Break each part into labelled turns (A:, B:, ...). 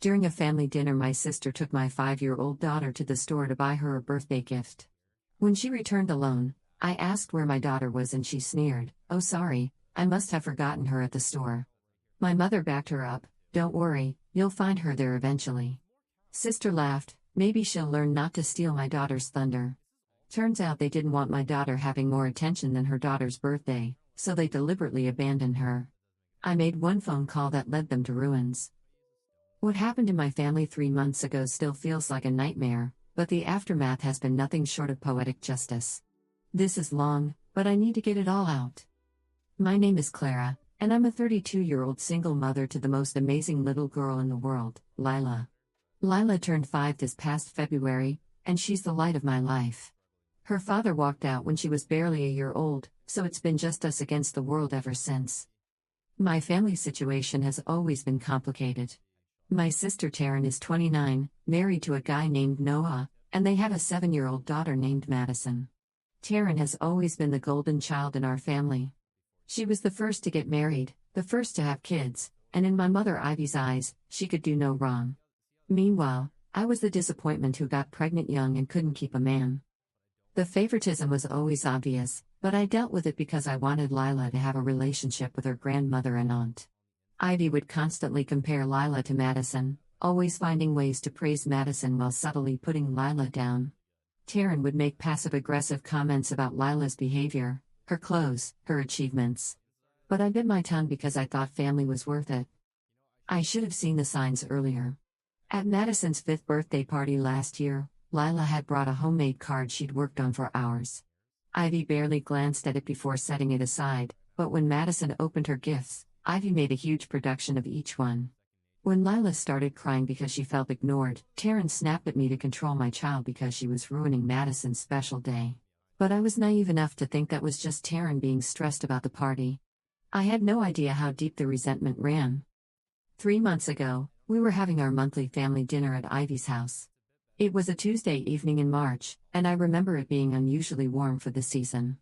A: During a family dinner, my sister took my 5-year-old daughter to the store to buy her a birthday gift. When she returned alone, I asked where my daughter was and she sneered, "Oh, sorry, I must have forgotten her at the store." My mother backed her up, "Don't worry, you'll find her there eventually." Sister laughed, "Maybe she'll learn not to steal my daughter's thunder." Turns out they didn't want my daughter having more attention than her daughter's birthday, so they deliberately abandoned her. I made one phone call that led them to ruins. What happened in my family 3 months ago still feels like a nightmare, but the aftermath has been nothing short of poetic justice. This is long, but I need to get it all out. My name is Clara, and I'm a 32-year-old single mother to the most amazing little girl in the world, Lila. Lila turned 5 this past February, and she's the light of my life. Her father walked out when she was barely a year old, so it's been just us against the world ever since. My family situation has always been complicated. My sister Taryn is 29, married to a guy named Noah, and they have a 7-year-old daughter named Madison. Taryn has always been the golden child in our family. She was the first to get married, the first to have kids, and in my mother Ivy's eyes, she could do no wrong. Meanwhile, I was the disappointment who got pregnant young and couldn't keep a man. The favoritism was always obvious, but I dealt with it because I wanted Lila to have a relationship with her grandmother and aunt. Ivy would constantly compare Lila to Madison, always finding ways to praise Madison while subtly putting Lila down. Taryn would make passive-aggressive comments about Lila's behavior, her clothes, her achievements. But I bit my tongue because I thought family was worth it. I should have seen the signs earlier. At Madison's 5th birthday party last year, Lila had brought a homemade card she'd worked on for hours. Ivy barely glanced at it before setting it aside, but when Madison opened her gifts, Ivy made a huge production of each one. When Lila started crying because she felt ignored, Taryn snapped at me to control my child because she was ruining Madison's special day. But I was naive enough to think that was just Taryn being stressed about the party. I had no idea how deep the resentment ran. 3 months ago, we were having our monthly family dinner at Ivy's house. It was a Tuesday evening in March, and I remember it being unusually warm for the season.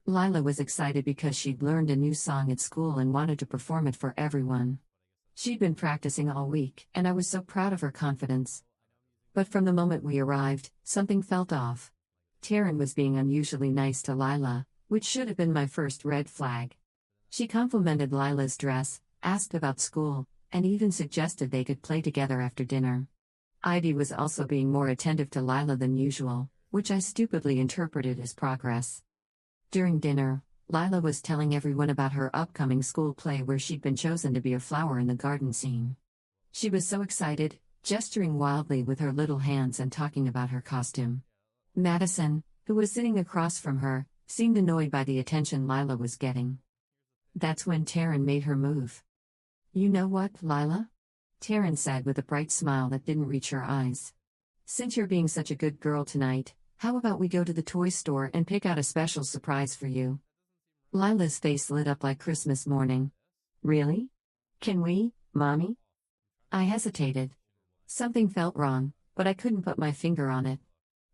A: Lila was excited because she'd learned a new song at school and wanted to perform it for everyone. She'd been practicing all week, and I was so proud of her confidence. But from the moment we arrived, something felt off. Taryn was being unusually nice to Lila, which should have been my first red flag. She complimented Lila's dress, asked about school, and even suggested they could play together after dinner. Ivy was also being more attentive to Lila than usual, which I stupidly interpreted as progress. During dinner, Lila was telling everyone about her upcoming school play where she'd been chosen to be a flower in the garden scene. She was so excited, gesturing wildly with her little hands and talking about her costume. Madison, who was sitting across from her, seemed annoyed by the attention Lila was getting. That's when Taryn made her move. "You know what, Lila?" Taryn said with a bright smile that didn't reach her eyes. "Since you're being such a good girl tonight, how about we go to the toy store and pick out a special surprise for you?" Lila's face lit up like Christmas morning. "Really? Can we, Mommy?" I hesitated. Something felt wrong, but I couldn't put my finger on it.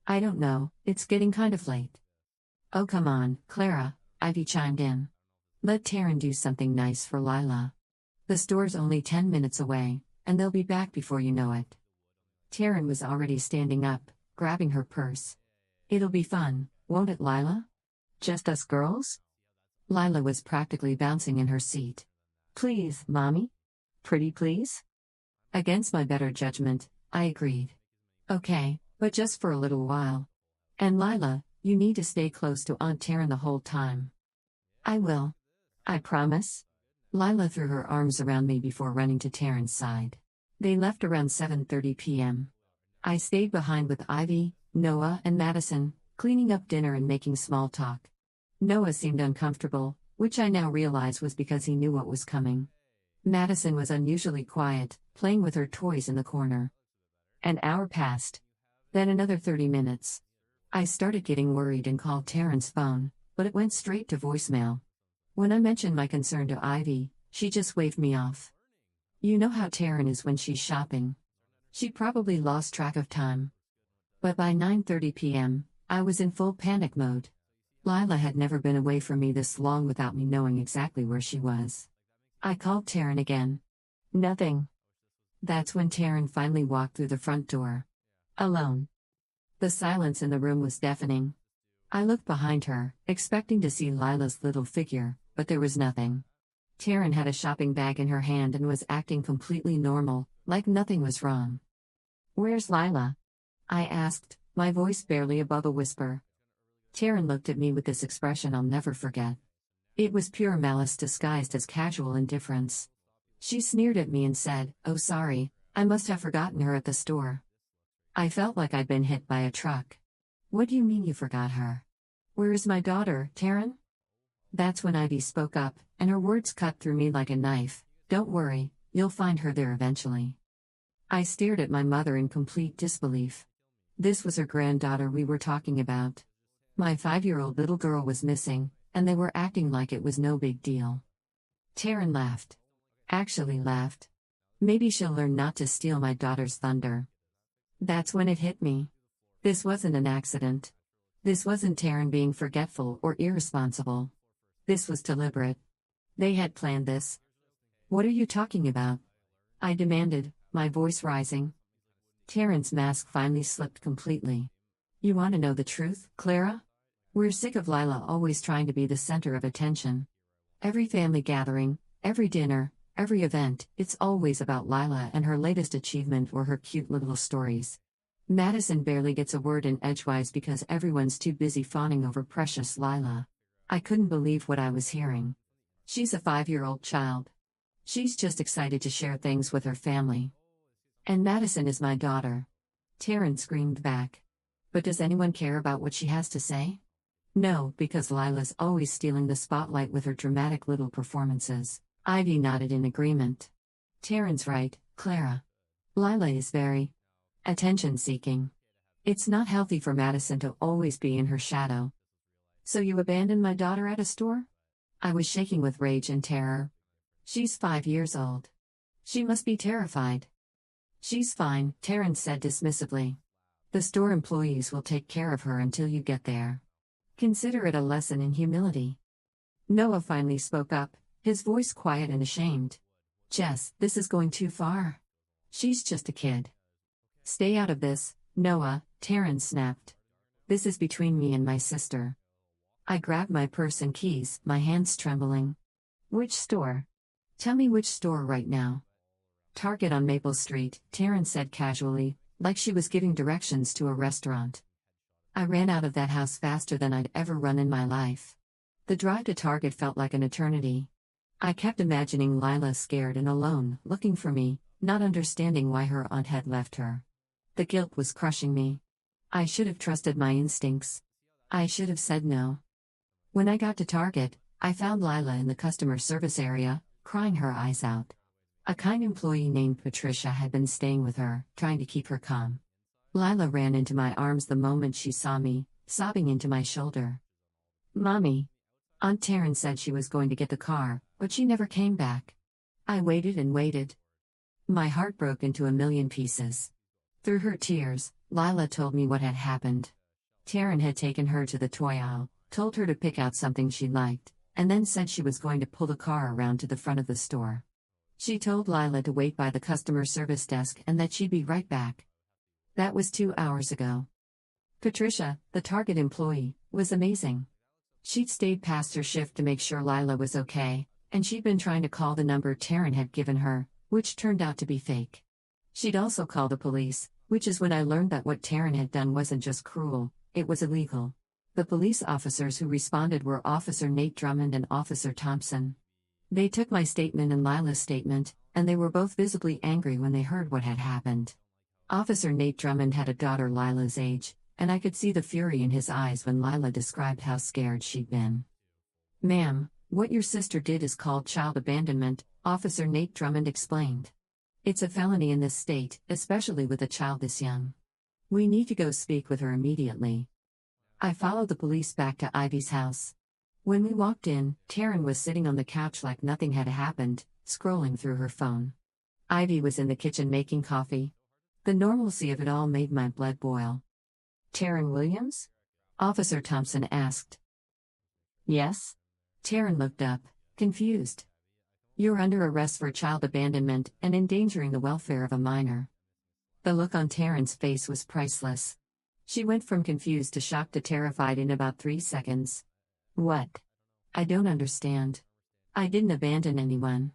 A: "I don't know, it's getting kind of late." "Oh come on, Clara," Ivy chimed in. "Let Taryn do something nice for Lila. The store's only 10 minutes away, and they'll be back before you know it." Taryn was already standing up, grabbing her purse. "It'll be fun, won't it, Lila? Just us girls?" Lila was practically bouncing in her seat. "Please, Mommy? Pretty please?" Against my better judgment, I agreed. "Okay, but just for a little while. And Lila, you need to stay close to Aunt Taryn the whole time." "I will. I promise." Lila threw her arms around me before running to Taryn's side. They left around 7:30 p.m. I stayed behind with Ivy, Noah, and Madison, cleaning up dinner and making small talk. Noah seemed uncomfortable, which I now realize was because he knew what was coming. Madison was unusually quiet, playing with her toys in the corner. An hour passed. Then another 30 minutes. I started getting worried and called Taryn's phone, but it went straight to voicemail. When I mentioned my concern to Ivy, she just waved me off. You know how Taryn is when she's shopping. She probably lost track of time. But by 9:30 p.m., I was in full panic mode. Lila had never been away from me this long without me knowing exactly where she was. I called Taryn again. Nothing. That's when Taryn finally walked through the front door. Alone. The silence in the room was deafening. I looked behind her, expecting to see Lila's little figure, but there was nothing. Taryn had a shopping bag in her hand and was acting completely normal, like nothing was wrong. "Where's Lila?" I asked, my voice barely above a whisper. Taryn looked at me with this expression I'll never forget. It was pure malice disguised as casual indifference. She sneered at me and said, "Oh, sorry, I must have forgotten her at the store." I felt like I'd been hit by a truck. "What do you mean you forgot her? Where is my daughter, Taryn?" That's when Ivy spoke up, and her words cut through me like a knife. "Don't worry, you'll find her there eventually." I stared at my mother in complete disbelief. This was her granddaughter we were talking about. My 5-year-old little girl was missing, and they were acting like it was no big deal. Taryn laughed. Actually laughed. Maybe she'll learn not to steal my daughter's thunder. That's when it hit me. This wasn't an accident. This wasn't Taryn being forgetful or irresponsible. This was deliberate. They had planned this. "What are you talking about?" I demanded, my voice rising. Taryn's mask finally slipped completely. "You want to know the truth, Clara? We're sick of Lila always trying to be the center of attention. Every family gathering, every dinner, every event, it's always about Lila and her latest achievement or her cute little stories. Madison barely gets a word in edgewise because everyone's too busy fawning over precious Lila." I couldn't believe what I was hearing. She's a 5-year-old child. She's just excited to share things with her family. And Madison is my daughter. Taryn screamed back. "But does anyone care about what she has to say?" "No, because Lila's always stealing the spotlight with her dramatic little performances." Ivy nodded in agreement. "Taryn's right, Clara. Lila is very attention-seeking. It's not healthy for Madison to always be in her shadow." "So you abandoned my daughter at a store?" I was shaking with rage and terror. "She's 5 years old. She must be terrified." "She's fine," Taryn said dismissively. "The store employees will take care of her until you get there. Consider it a lesson in humility." Noah finally spoke up, his voice quiet and ashamed. "Jess, this is going too far. She's just a kid." "Stay out of this, Noah," Taryn snapped. "This is between me and my sister." I grabbed my purse and keys, my hands trembling. "Which store? Tell me which store right now." "Target on Maple Street," Taryn said casually, like she was giving directions to a restaurant. I ran out of that house faster than I'd ever run in my life. The drive to Target felt like an eternity. I kept imagining Lila scared and alone, looking for me, not understanding why her aunt had left her. The guilt was crushing me. I should have trusted my instincts. I should have said no. When I got to Target, I found Lila in the customer service area, crying her eyes out. A kind employee named Patricia had been staying with her, trying to keep her calm. Lila ran into my arms the moment she saw me, sobbing into my shoulder. "Mommy." Aunt Taryn said she was going to get the car, but she never came back. I waited and waited. My heart broke into a million pieces. Through her tears, Lila told me what had happened. Taryn had taken her to the toy aisle, told her to pick out something she liked, and then said she was going to pull the car around to the front of the store. She told Lila to wait by the customer service desk and that she'd be right back. That was 2 hours ago. Patricia, the Target employee, was amazing. She'd stayed past her shift to make sure Lila was okay, and she'd been trying to call the number Taryn had given her, which turned out to be fake. She'd also called the police, which is when I learned that what Taryn had done wasn't just cruel, it was illegal. The police officers who responded were Officer Nate Drummond and Officer Thompson. They took my statement and Lila's statement, and they were both visibly angry when they heard what had happened. Officer Nate Drummond had a daughter Lila's age, and I could see the fury in his eyes when Lila described how scared she'd been. "Ma'am, what your sister did is called child abandonment," Officer Nate Drummond explained. "It's a felony in this state, especially with a child this young. We need to go speak with her immediately." I followed the police back to Ivy's house. When we walked in, Taryn was sitting on the couch like nothing had happened, scrolling through her phone. Ivy was in the kitchen making coffee. The normalcy of it all made my blood boil. "Taryn Williams?" Officer Thompson asked. "Yes?" Taryn looked up, confused. You're under arrest for child abandonment and endangering the welfare of a minor. The look on Taryn's face was priceless. She went from confused to shocked to terrified in about 3 seconds. What? I don't understand. I didn't abandon anyone.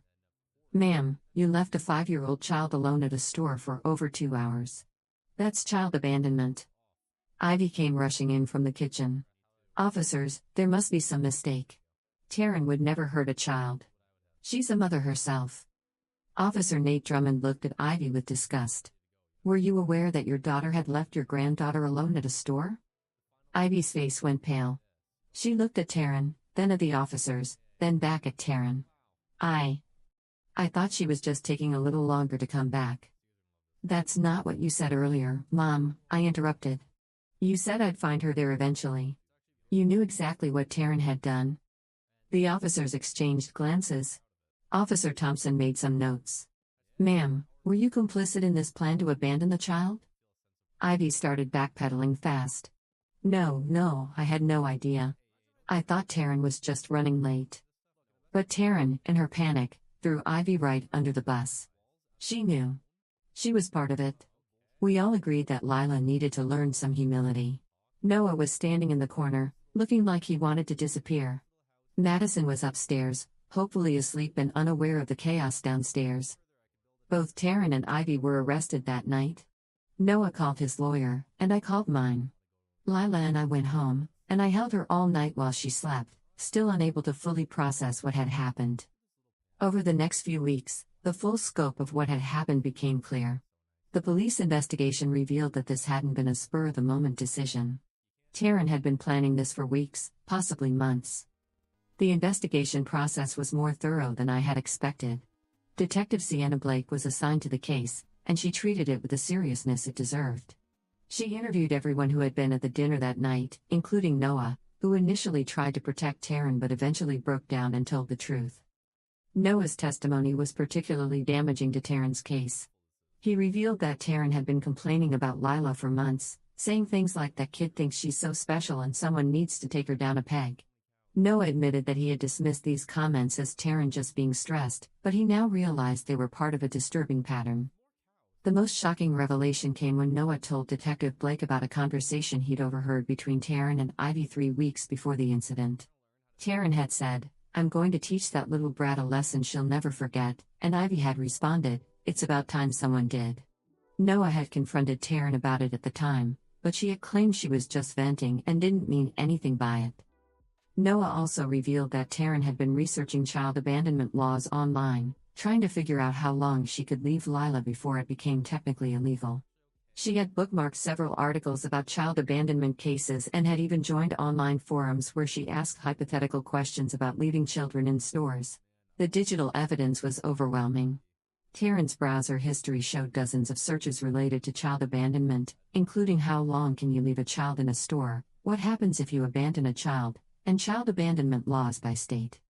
A: Ma'am, you left a 5-year-old child alone at a store for over 2 hours. That's child abandonment. Ivy came rushing in from the kitchen. Officers, there must be some mistake. Taryn would never hurt a child. She's a mother herself. Officer Nate Drummond looked at Ivy with disgust. Were you aware that your daughter had left your granddaughter alone at a store? Ivy's face went pale. She looked at Taryn, then at the officers, then back at Taryn. I thought she was just taking a little longer to come back. That's not what you said earlier, Mom, I interrupted. You said I'd find her there eventually. You knew exactly what Taryn had done. The officers exchanged glances. Officer Thompson made some notes. Ma'am, were you complicit in this plan to abandon the child? Ivy started backpedaling fast. No, I had no idea. I thought Taryn was just running late. But Taryn, in her panic, threw Ivy right under the bus. She knew. She was part of it. We all agreed that Lila needed to learn some humility. Noah was standing in the corner, looking like he wanted to disappear. Madison was upstairs, hopefully asleep and unaware of the chaos downstairs. Both Taryn and Ivy were arrested that night. Noah called his lawyer, and I called mine. Lila and I went home, and I held her all night while she slept, still unable to fully process what had happened. Over the next few weeks, the full scope of what had happened became clear. The police investigation revealed that this hadn't been a spur-of-the-moment decision. Taryn had been planning this for weeks, possibly months. The investigation process was more thorough than I had expected. Detective Sienna Blake was assigned to the case, and she treated it with the seriousness it deserved. She interviewed everyone who had been at the dinner that night, including Noah, who initially tried to protect Taryn but eventually broke down and told the truth. Noah's testimony was particularly damaging to Taryn's case. He revealed that Taryn had been complaining about Lila for months, saying things like that kid thinks she's so special and someone needs to take her down a peg. Noah admitted that he had dismissed these comments as Taryn just being stressed, but he now realized they were part of a disturbing pattern. The most shocking revelation came when Noah told Detective Blake about a conversation he'd overheard between Taryn and Ivy 3 weeks before the incident. Taryn had said, "I'm going to teach that little brat a lesson she'll never forget," and Ivy had responded, "It's about time someone did." Noah had confronted Taryn about it at the time, but she had claimed she was just venting and didn't mean anything by it. Noah also revealed that Taryn had been researching child abandonment laws online, trying to figure out how long she could leave Lila before it became technically illegal. She had bookmarked several articles about child abandonment cases and had even joined online forums where she asked hypothetical questions about leaving children in stores. The digital evidence was overwhelming. Taryn's browser history showed dozens of searches related to child abandonment, including how long can you leave a child in a store, what happens if you abandon a child, and child abandonment laws by state.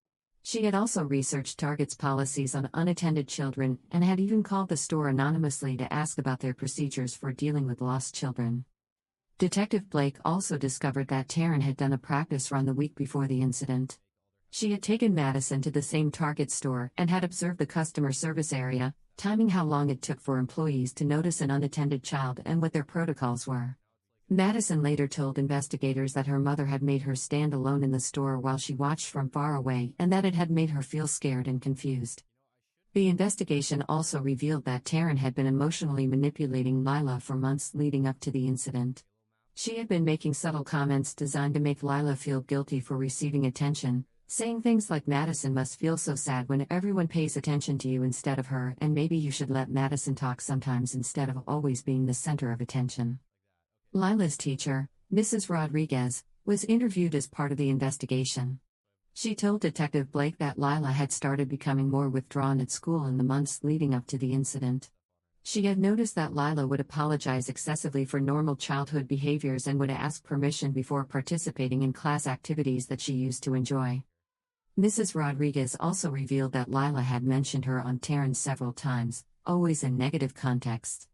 A: She had also researched Target's policies on unattended children and had even called the store anonymously to ask about their procedures for dealing with lost children. Detective Blake also discovered that Taryn had done a practice run the week before the incident. She had taken Madison to the same Target store and had observed the customer service area, timing how long it took for employees to notice an unattended child and what their protocols were. Madison later told investigators that her mother had made her stand alone in the store while she watched from far away and that it had made her feel scared and confused. The investigation also revealed that Taryn had been emotionally manipulating Lila for months leading up to the incident. She had been making subtle comments designed to make Lila feel guilty for receiving attention, saying things like Madison must feel so sad when everyone pays attention to you instead of her, and maybe you should let Madison talk sometimes instead of always being the center of attention. Lila's teacher, Mrs. Rodriguez, was interviewed as part of the investigation. She told Detective Blake that Lila had started becoming more withdrawn at school in the months leading up to the incident. She had noticed that Lila would apologize excessively for normal childhood behaviors and would ask permission before participating in class activities that she used to enjoy. Mrs. Rodriguez also revealed that Lila had mentioned her Aunt Taryn several times, always in negative contexts.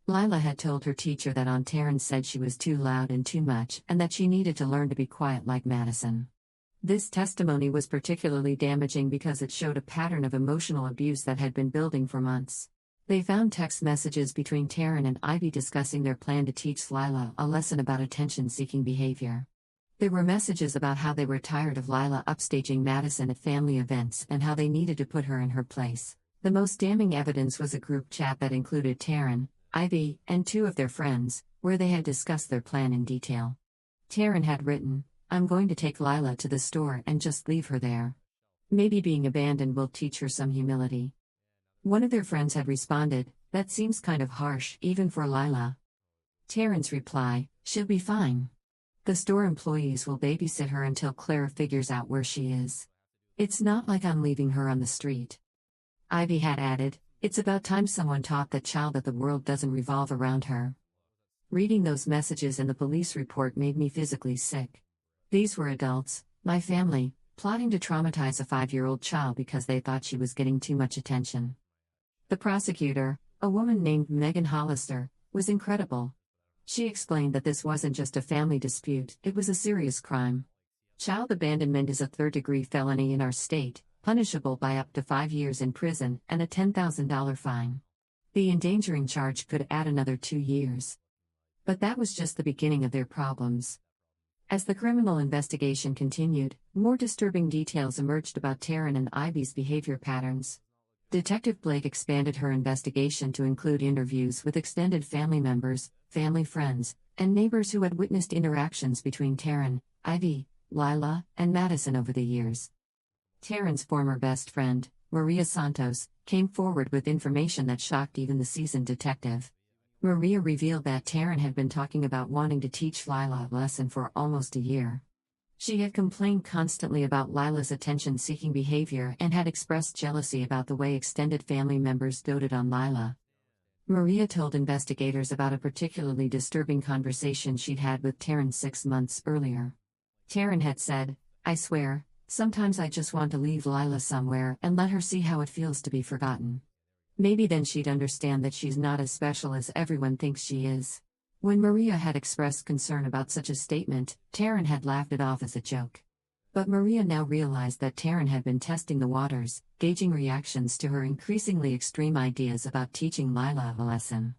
A: Lila had told her teacher that Aunt Taryn said she was too loud and too much and that she needed to learn to be quiet like Madison. This testimony was particularly damaging because it showed a pattern of emotional abuse that had been building for months. They found text messages between Taryn and Ivy discussing their plan to teach Lila a lesson about attention-seeking behavior. There were messages about how they were tired of Lila upstaging Madison at family events and how they needed to put her in her place. The most damning evidence was a group chat that included Taryn, Ivy, and two of their friends, where they had discussed their plan in detail. Taryn had written, "I'm going to take Lila to the store and just leave her there. Maybe being abandoned will teach her some humility." One of their friends had responded, "That seems kind of harsh, even for Lila." Taryn's reply, "She'll be fine. The store employees will babysit her until Clara figures out where she is. It's not like I'm leaving her on the street." Ivy had added, "It's about time someone taught that child that the world doesn't revolve around her." Reading those messages in the police report made me physically sick. These were adults, my family, plotting to traumatize a 5-year-old child because they thought she was getting too much attention. The prosecutor, a woman named Megan Hollister, was incredible. She explained that this wasn't just a family dispute, it was a serious crime. Child abandonment is a third-degree felony in our state, punishable by up to 5 years in prison and a $10,000 fine. The endangering charge could add another 2 years. But that was just the beginning of their problems. As the criminal investigation continued, more disturbing details emerged about Taryn and Ivy's behavior patterns. Detective Blake expanded her investigation to include interviews with extended family members, family friends, and neighbors who had witnessed interactions between Taryn, Ivy, Lila, and Madison over the years. Taryn's former best friend, Maria Santos, came forward with information that shocked even the seasoned detective. Maria revealed that Taryn had been talking about wanting to teach Lila a lesson for almost a year. She had complained constantly about Lila's attention-seeking behavior and had expressed jealousy about the way extended family members doted on Lila. Maria told investigators about a particularly disturbing conversation she'd had with Taryn 6 months earlier. Taryn had said, "I swear, sometimes I just want to leave Lila somewhere and let her see how it feels to be forgotten. Maybe then she'd understand that she's not as special as everyone thinks she is." When Maria had expressed concern about such a statement, Taryn had laughed it off as a joke. But Maria now realized that Taryn had been testing the waters, gauging reactions to her increasingly extreme ideas about teaching Lila a lesson.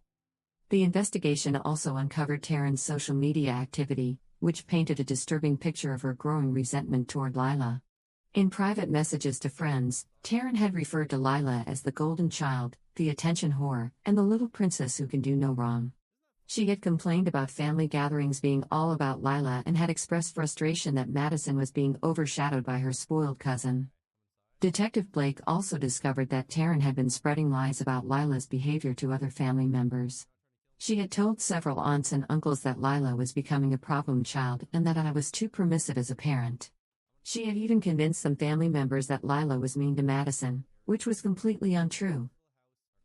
A: The investigation also uncovered Taryn's social media activity, which painted a disturbing picture of her growing resentment toward Lila. In private messages to friends, Taryn had referred to Lila as the golden child, the attention whore, and the little princess who can do no wrong. She had complained about family gatherings being all about Lila and had expressed frustration that Madison was being overshadowed by her spoiled cousin. Detective Blake also discovered that Taryn had been spreading lies about Lila's behavior to other family members. She had told several aunts and uncles that Lila was becoming a problem child and that I was too permissive as a parent. She had even convinced some family members that Lila was mean to Madison, which was completely untrue.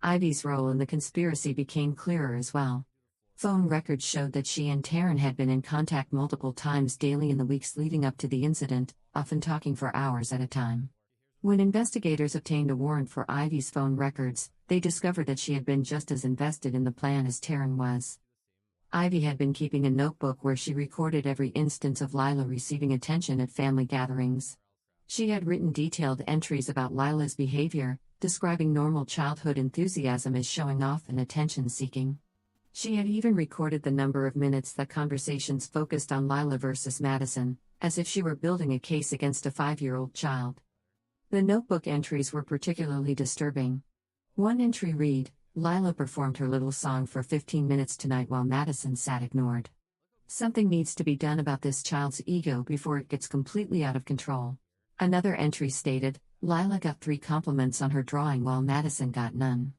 A: Ivy's role in the conspiracy became clearer as well. Phone records showed that she and Taryn had been in contact multiple times daily in the weeks leading up to the incident, often talking for hours at a time. When investigators obtained a warrant for Ivy's phone records, they discovered that she had been just as invested in the plan as Taryn was. Ivy had been keeping a notebook where she recorded every instance of Lila receiving attention at family gatherings. She had written detailed entries about Lila's behavior, describing normal childhood enthusiasm as showing off and attention-seeking. She had even recorded the number of minutes that conversations focused on Lila versus Madison, as if she were building a case against a 5-year-old child. The notebook entries were particularly disturbing. One entry read, "Lila performed her little song for 15 minutes tonight while Madison sat ignored. Something needs to be done about this child's ego before it gets completely out of control." Another entry stated, "Lila got 3 compliments on her drawing while Madison got none.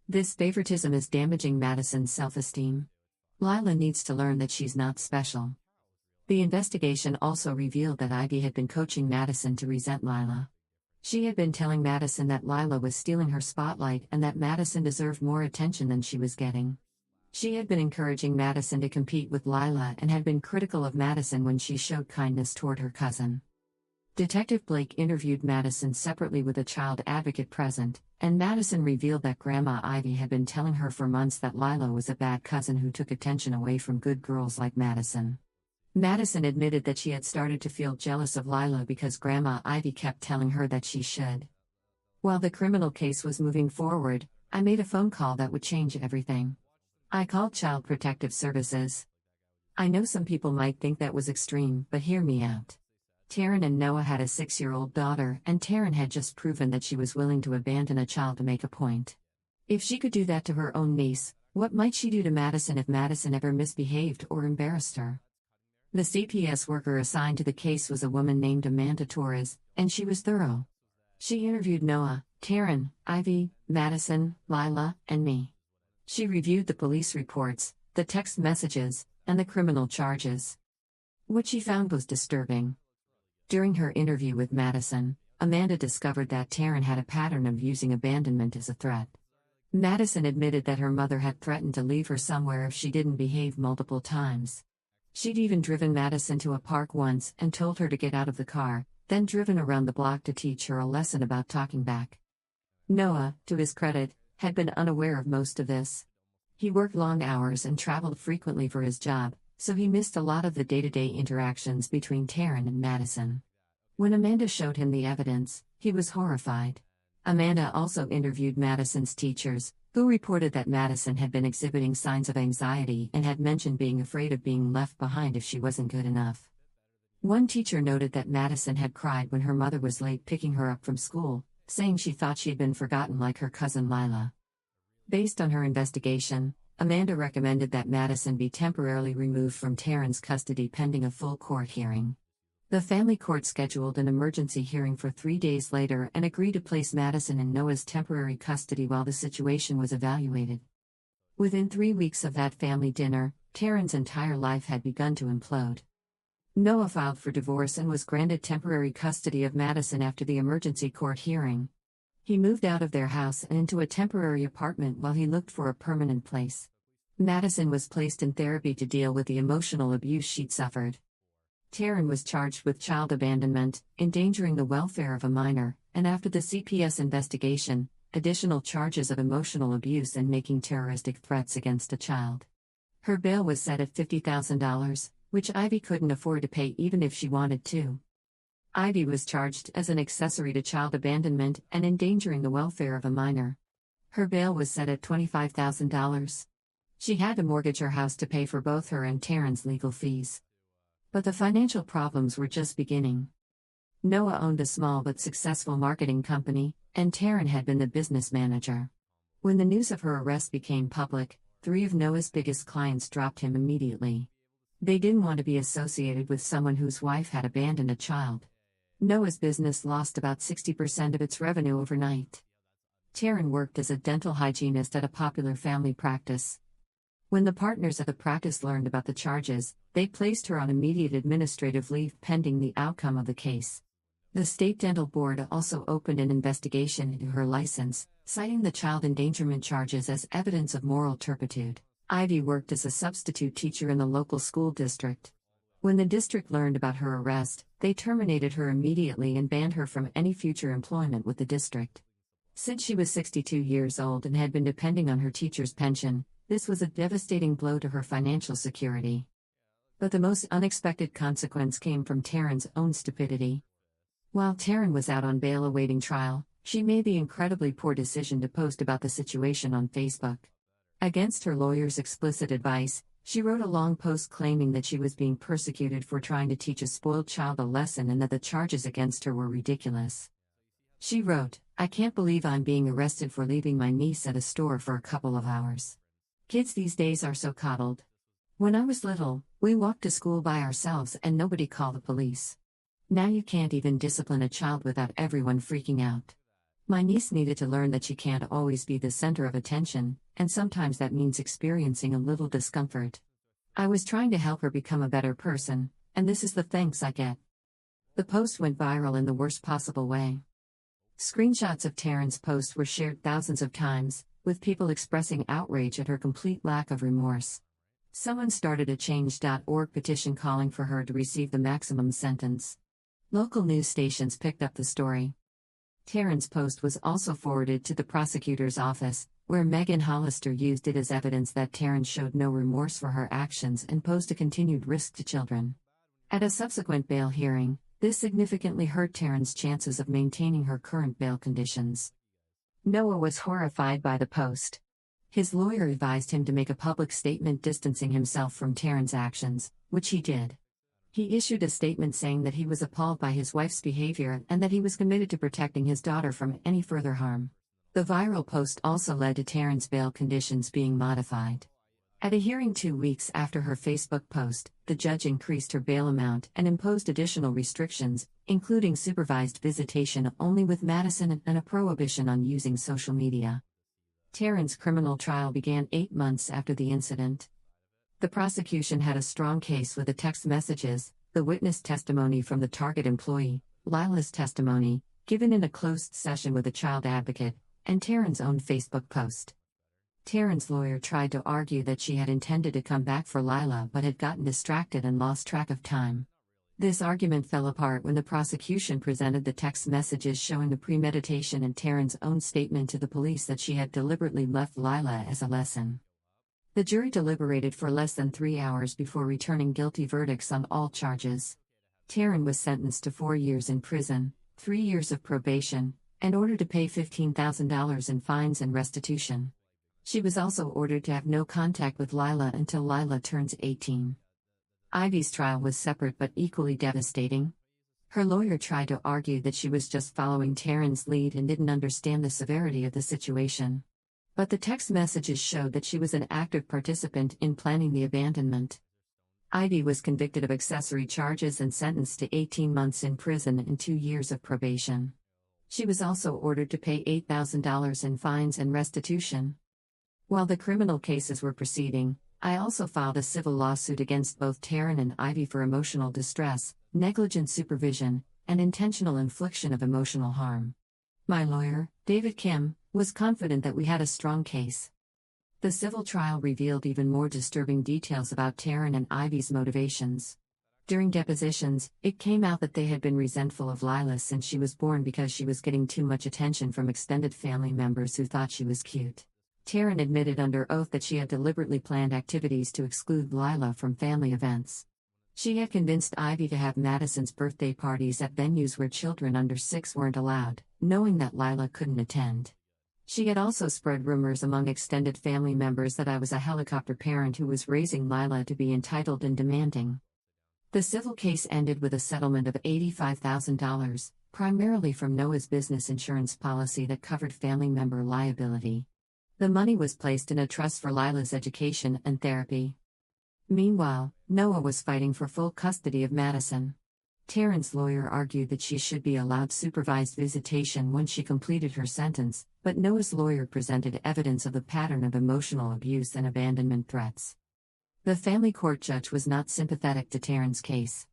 A: This favoritism is damaging Madison's self-esteem. Lila needs to learn that she's not special." The investigation also revealed that Ivy had been coaching Madison to resent Lila. She had been telling Madison that Lila was stealing her spotlight and that Madison deserved more attention than she was getting. She had been encouraging Madison to compete with Lila and had been critical of Madison when she showed kindness toward her cousin. Detective Blake interviewed Madison separately with a child advocate present, and Madison revealed that Grandma Ivy had been telling her for months that Lila was a bad cousin who took attention away from good girls like Madison. Madison admitted that she had started to feel jealous of Lila because Grandma Ivy kept telling her that she should. While the criminal case was moving forward, I made a phone call that would change everything. I called Child Protective Services. I know some people might think that was extreme, but hear me out. Taryn and Noah had a 6-year-old daughter, and Taryn had just proven that she was willing to abandon a child to make a point. If she could do that to her own niece, what might she do to Madison if Madison ever misbehaved or embarrassed her? The CPS worker assigned to the case was a woman named Amanda Torres, and she was thorough. She interviewed Noah, Taryn, Ivy, Madison, Lila, and me. She reviewed the police reports, the text messages, and the criminal charges. What she found was disturbing. During her interview with Madison, Amanda discovered that Taryn had a pattern of using abandonment as a threat. Madison admitted that her mother had threatened to leave her somewhere if she didn't behave multiple times. She'd even driven Madison to a park once and told her to get out of the car, then driven around the block to teach her a lesson about talking back. Noah, to his credit, had been unaware of most of this. He worked long hours and traveled frequently for his job, so he missed a lot of the day-to-day interactions between Taryn and Madison. When Amanda showed him the evidence, he was horrified. Amanda also interviewed Madison's teachers, who reported that Madison had been exhibiting signs of anxiety and had mentioned being afraid of being left behind if she wasn't good enough. One teacher noted that Madison had cried when her mother was late picking her up from school, saying she thought she had been forgotten like her cousin Lila. Based on her investigation, Amanda recommended that Madison be temporarily removed from Taryn's custody pending a full court hearing. The family court scheduled an emergency hearing for 3 days later and agreed to place Madison in Noah's temporary custody while the situation was evaluated. Within 3 weeks of that family dinner, Taryn's entire life had begun to implode. Noah filed for divorce and was granted temporary custody of Madison after the emergency court hearing. He moved out of their house and into a temporary apartment while he looked for a permanent place. Madison was placed in therapy to deal with the emotional abuse she'd suffered. Taryn was charged with child abandonment, endangering the welfare of a minor, and after the CPS investigation, additional charges of emotional abuse and making terroristic threats against a child. Her bail was set at $50,000, which Ivy couldn't afford to pay even if she wanted to. Ivy was charged as an accessory to child abandonment and endangering the welfare of a minor. Her bail was set at $25,000. She had to mortgage her house to pay for both her and Taryn's legal fees. But the financial problems were just beginning. Noah owned a small but successful marketing company, and Taryn had been the business manager. When the news of her arrest became public, 3 of Noah's biggest clients dropped him immediately. They didn't want to be associated with someone whose wife had abandoned a child. Noah's business lost about 60% of its revenue overnight. Taryn worked as a dental hygienist at a popular family practice. When the partners at the practice learned about the charges, they placed her on immediate administrative leave pending the outcome of the case. The state dental board also opened an investigation into her license, citing the child endangerment charges as evidence of moral turpitude. Ivy worked as a substitute teacher in the local school district. When the district learned about her arrest, they terminated her immediately and banned her from any future employment with the district. Since she was 62 years old and had been depending on her teacher's pension, this was a devastating blow to her financial security. But the most unexpected consequence came from Taryn's own stupidity. While Taryn was out on bail awaiting trial, she made the incredibly poor decision to post about the situation on Facebook. Against her lawyer's explicit advice, she wrote a long post claiming that she was being persecuted for trying to teach a spoiled child a lesson and that the charges against her were ridiculous. She wrote, "I can't believe I'm being arrested for leaving my niece at a store for a couple of hours. Kids these days are so coddled. When I was little, we walked to school by ourselves and nobody called the police. Now you can't even discipline a child without everyone freaking out. My niece needed to learn that she can't always be the center of attention, and sometimes that means experiencing a little discomfort. I was trying to help her become a better person, and this is the thanks I get." The post went viral in the worst possible way. Screenshots of Taryn's post were shared thousands of times, with people expressing outrage at her complete lack of remorse. Someone started a Change.org petition calling for her to receive the maximum sentence. Local news stations picked up the story. Taryn's post was also forwarded to the prosecutor's office, where Megan Hollister used it as evidence that Taryn showed no remorse for her actions and posed a continued risk to children. At a subsequent bail hearing, this significantly hurt Taryn's chances of maintaining her current bail conditions. Noah was horrified by the post. His lawyer advised him to make a public statement distancing himself from Taryn's actions, which he did. He issued a statement saying that he was appalled by his wife's behavior and that he was committed to protecting his daughter from any further harm. The viral post also led to Taryn's bail conditions being modified. At a hearing 2 weeks after her Facebook post, the judge increased her bail amount and imposed additional restrictions, including supervised visitation only with Madison and a prohibition on using social media. Taryn's criminal trial began 8 months after the incident. The prosecution had a strong case with the text messages, the witness testimony from the target employee, Lila's testimony, given in a closed session with a child advocate, and Taryn's own Facebook post. Taryn's lawyer tried to argue that she had intended to come back for Lila but had gotten distracted and lost track of time. This argument fell apart when the prosecution presented the text messages showing the premeditation and Taryn's own statement to the police that she had deliberately left Lila as a lesson. The jury deliberated for less than 3 hours before returning guilty verdicts on all charges. Taryn was sentenced to 4 years in prison, 3 years of probation, and ordered to pay $15,000 in fines and restitution. She was also ordered to have no contact with Lila until Lila turns 18. Ivy's trial was separate but equally devastating. Her lawyer tried to argue that she was just following Taryn's lead and didn't understand the severity of the situation. But the text messages showed that she was an active participant in planning the abandonment. Ivy was convicted of accessory charges and sentenced to 18 months in prison and 2 years of probation. She was also ordered to pay $8,000 in fines and restitution. While the criminal cases were proceeding, I also filed a civil lawsuit against both Taryn and Ivy for emotional distress, negligent supervision, and intentional infliction of emotional harm. My lawyer, David Kim, was confident that we had a strong case. The civil trial revealed even more disturbing details about Taryn and Ivy's motivations. During depositions, it came out that they had been resentful of Lila since she was born because she was getting too much attention from extended family members who thought she was cute. Taryn admitted under oath that she had deliberately planned activities to exclude Lila from family events. She had convinced Ivy to have Madison's birthday parties at venues where children under 6 weren't allowed, knowing that Lila couldn't attend. She had also spread rumors among extended family members that I was a helicopter parent who was raising Lila to be entitled and demanding. The civil case ended with a settlement of $85,000, primarily from Noah's business insurance policy that covered family member liability. The money was placed in a trust for Lila's education and therapy. Meanwhile, Noah was fighting for full custody of Madison. Taryn's lawyer argued that she should be allowed supervised visitation once she completed her sentence, but Noah's lawyer presented evidence of the pattern of emotional abuse and abandonment threats. The family court judge was not sympathetic to Taryn's case.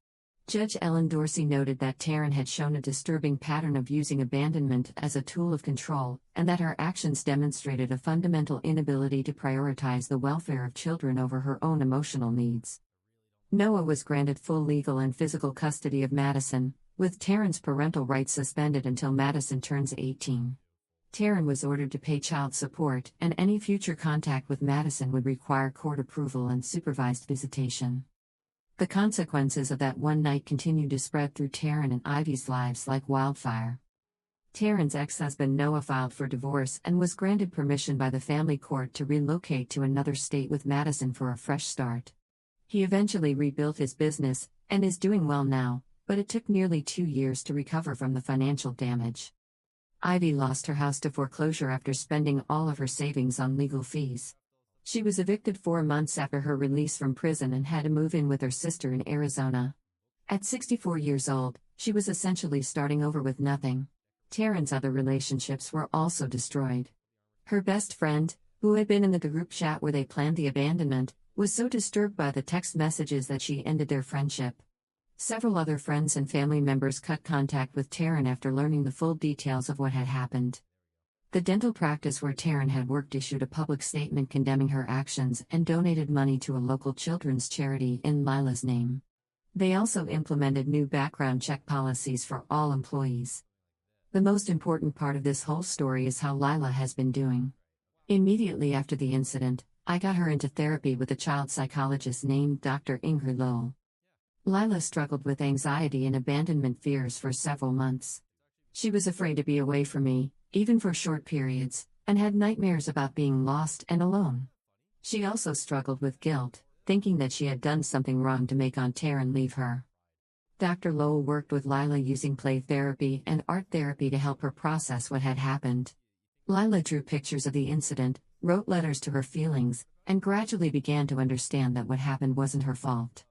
A: Judge Ellen Dorsey noted that Taryn had shown a disturbing pattern of using abandonment as a tool of control, and that her actions demonstrated a fundamental inability to prioritize the welfare of children over her own emotional needs. Noah was granted full legal and physical custody of Madison, with Taryn's parental rights suspended until Madison turns 18. Taryn was ordered to pay child support, and any future contact with Madison would require court approval and supervised visitation. The consequences of that one night continued to spread through Taryn and Ivy's lives like wildfire. Taryn's ex-husband Noah filed for divorce and was granted permission by the family court to relocate to another state with Madison for a fresh start. He eventually rebuilt his business, and is doing well now, but it took nearly 2 years to recover from the financial damage. Ivy lost her house to foreclosure after spending all of her savings on legal fees. She was evicted 4 months after her release from prison and had to move in with her sister in Arizona. At 64 years old, she was essentially starting over with nothing. Taryn's other relationships were also destroyed. Her best friend, who had been in the group chat where they planned the abandonment, was so disturbed by the text messages that she ended their friendship. Several other friends and family members cut contact with Taryn after learning the full details of what had happened. The dental practice where Taryn had worked issued a public statement condemning her actions and donated money to a local children's charity in Lila's name. They also implemented new background check policies for all employees. The most important part of this whole story is how Lila has been doing. Immediately after the incident, I got her into therapy with a child psychologist named Dr. Ingrid Lowell. Lila struggled with anxiety and abandonment fears for several months. She was afraid to be away from me, even for short periods, and had nightmares about being lost and alone. She also struggled with guilt, thinking that she had done something wrong to make Aunt Taryn leave her. Dr. Lowell worked with Lila using play therapy and art therapy to help her process what had happened. Lila drew pictures of the incident, wrote letters to her feelings, and gradually began to understand that what happened wasn't her fault.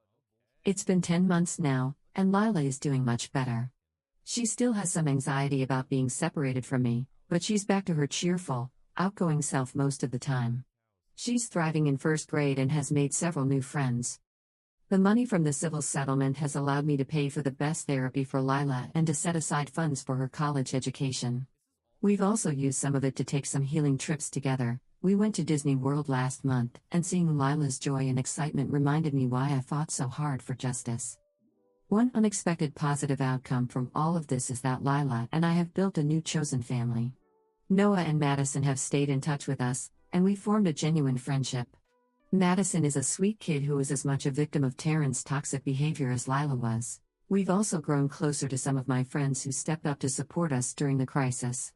A: It's been 10 months now, and Lila is doing much better. She still has some anxiety about being separated from me, but she's back to her cheerful, outgoing self most of the time. She's thriving in first grade and has made several new friends. The money from the civil settlement has allowed me to pay for the best therapy for Lila and to set aside funds for her college education. We've also used some of it to take some healing trips together. We went to Disney World last month, and seeing Lila's joy and excitement reminded me why I fought so hard for justice. One unexpected positive outcome from all of this is that Lila and I have built a new chosen family. Noah and Madison have stayed in touch with us, and we formed a genuine friendship. Madison is a sweet kid who is as much a victim of Taryn's toxic behavior as Lila was. We've also grown closer to some of my friends who stepped up to support us during the crisis.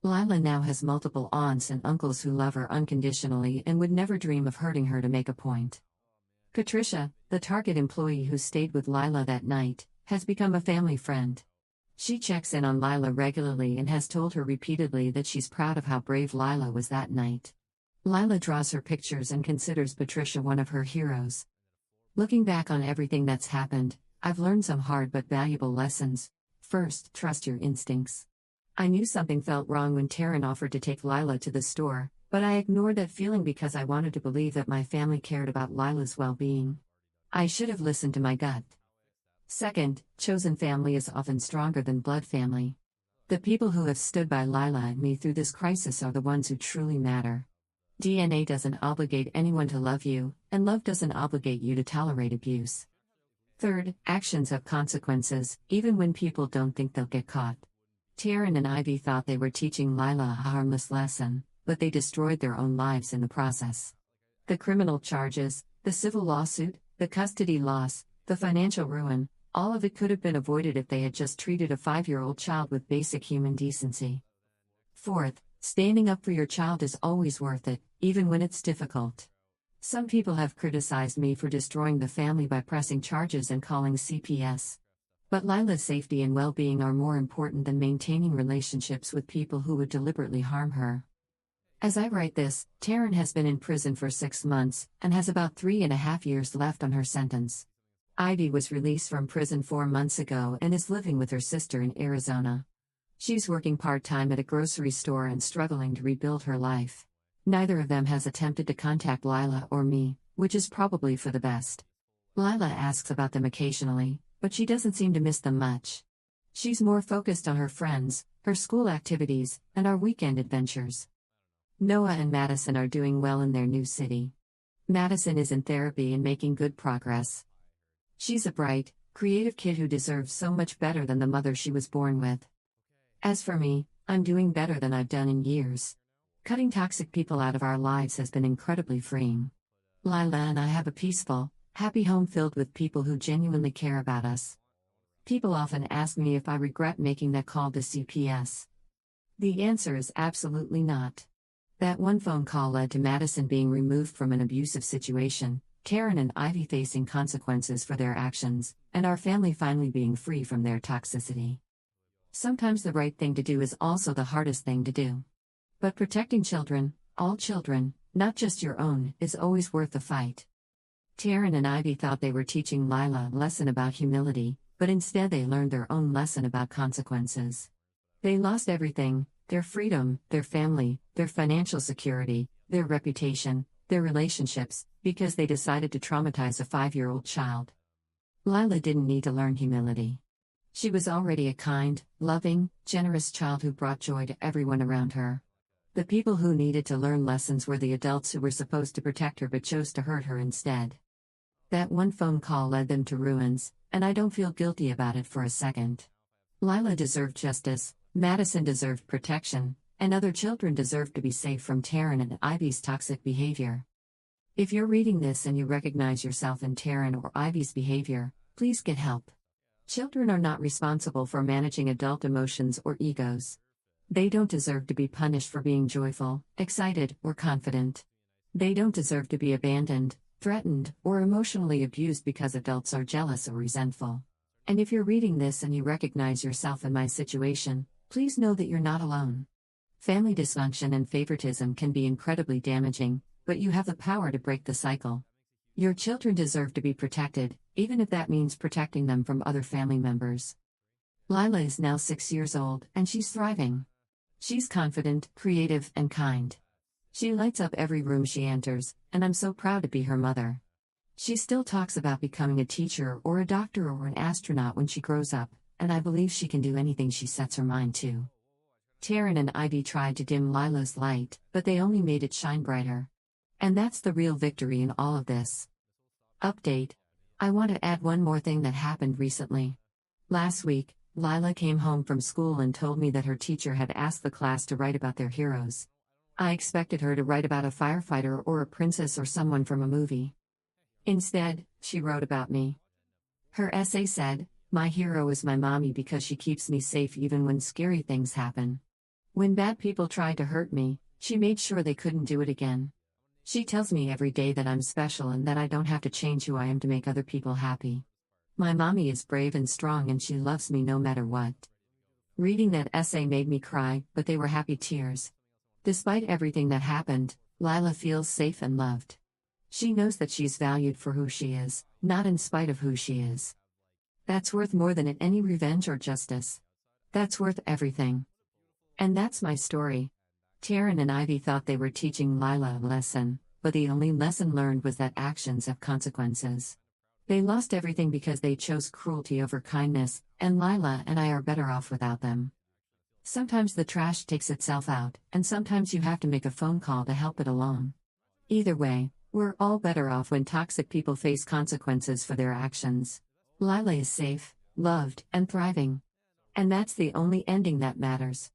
A: Lila now has multiple aunts and uncles who love her unconditionally and would never dream of hurting her to make a point. Patricia, the Target employee who stayed with Lila that night, has become a family friend. She checks in on Lila regularly and has told her repeatedly that she's proud of how brave Lila was that night. Lila draws her pictures and considers Patricia one of her heroes. Looking back on everything that's happened, I've learned some hard but valuable lessons. First, trust your instincts. I knew something felt wrong when Taryn offered to take Lila to the store, but I ignored that feeling because I wanted to believe that my family cared about Lila's well-being. I should have listened to my gut. Second, chosen family is often stronger than blood family. The people who have stood by Lila and me through this crisis are the ones who truly matter. DNA doesn't obligate anyone to love you, and love doesn't obligate you to tolerate abuse. Third, actions have consequences, even when people don't think they'll get caught. Taryn and Ivy thought they were teaching Lila a harmless lesson, but they destroyed their own lives in the process. The criminal charges, the civil lawsuit, the custody loss, the financial ruin, all of it could have been avoided if they had just treated a 5-year-old child with basic human decency. Fourth, standing up for your child is always worth it, even when it's difficult. Some people have criticized me for destroying the family by pressing charges and calling CPS. But Lila's safety and well-being are more important than maintaining relationships with people who would deliberately harm her. As I write this, Taryn has been in prison for 6 months, and has about 3.5 years left on her sentence. Ivy was released from prison 4 months ago and is living with her sister in Arizona. She's working part-time at a grocery store and struggling to rebuild her life. Neither of them has attempted to contact Lila or me, which is probably for the best. Lila asks about them occasionally, but she doesn't seem to miss them much. She's more focused on her friends, her school activities, and our weekend adventures. Noah and Madison are doing well in their new city. Madison is in therapy and making good progress. She's a bright, creative kid who deserves so much better than the mother she was born with. As for me, I'm doing better than I've done in years. Cutting toxic people out of our lives has been incredibly freeing. Lila and I have a peaceful, happy home filled with people who genuinely care about us. People often ask me if I regret making that call to CPS. The answer is absolutely not. That one phone call led to Madison being removed from an abusive situation, Taryn and Ivy facing consequences for their actions, and our family finally being free from their toxicity. Sometimes the right thing to do is also the hardest thing to do. But protecting children, all children, not just your own, is always worth the fight. Taryn and Ivy thought they were teaching Lila a lesson about humility, but instead they learned their own lesson about consequences. They lost everything: their freedom, their family, their financial security, their reputation, their relationships, because they decided to traumatize a 5-year-old child. Lila didn't need to learn humility. She was already a kind, loving, generous child who brought joy to everyone around her. The people who needed to learn lessons were the adults who were supposed to protect her but chose to hurt her instead. That one phone call led them to ruins, and I don't feel guilty about it for a second. Lila deserved justice, Madison deserved protection, and other children deserved to be safe from Taryn and Ivy's toxic behavior. If you're reading this and you recognize yourself in Taryn or Ivy's behavior, Please get help. Children are not responsible for managing adult emotions or egos. They don't deserve to be punished for being joyful, excited, or confident. They don't deserve to be abandoned, threatened, or emotionally abused because adults are jealous or resentful. And if you're reading this and you recognize yourself in my situation, please know that you're not alone. Family dysfunction and favoritism can be incredibly damaging, but you have the power to break the cycle. Your children deserve to be protected, even if that means protecting them from other family members. Lila is now 6 years old, and she's thriving. She's confident, creative, and kind. She lights up every room she enters, and I'm so proud to be her mother. She still talks about becoming a teacher or a doctor or an astronaut when she grows up, and I believe she can do anything she sets her mind to. Taryn and Ivy tried to dim Lila's light, but they only made it shine brighter. And that's the real victory in all of this. Update. I want to add one more thing that happened recently. Last week, Lila came home from school and told me that her teacher had asked the class to write about their heroes. I expected her to write about a firefighter or a princess or someone from a movie. Instead, she wrote about me. Her essay said, "My hero is my mommy because she keeps me safe even when scary things happen. When bad people tried to hurt me, she made sure they couldn't do it again. She tells me every day that I'm special and that I don't have to change who I am to make other people happy. My mommy is brave and strong and she loves me no matter what." Reading that essay made me cry, but they were happy tears. Despite everything that happened, Lila feels safe and loved. She knows that she's valued for who she is, not in spite of who she is. That's worth more than any revenge or justice. That's worth everything. And that's my story. Taryn and Ivy thought they were teaching Lila a lesson, but the only lesson learned was that actions have consequences. They lost everything because they chose cruelty over kindness, and Lila and I are better off without them. Sometimes the trash takes itself out, and sometimes you have to make a phone call to help it along. Either way, we're all better off when toxic people face consequences for their actions. Lila is safe, loved, and thriving. And that's the only ending that matters.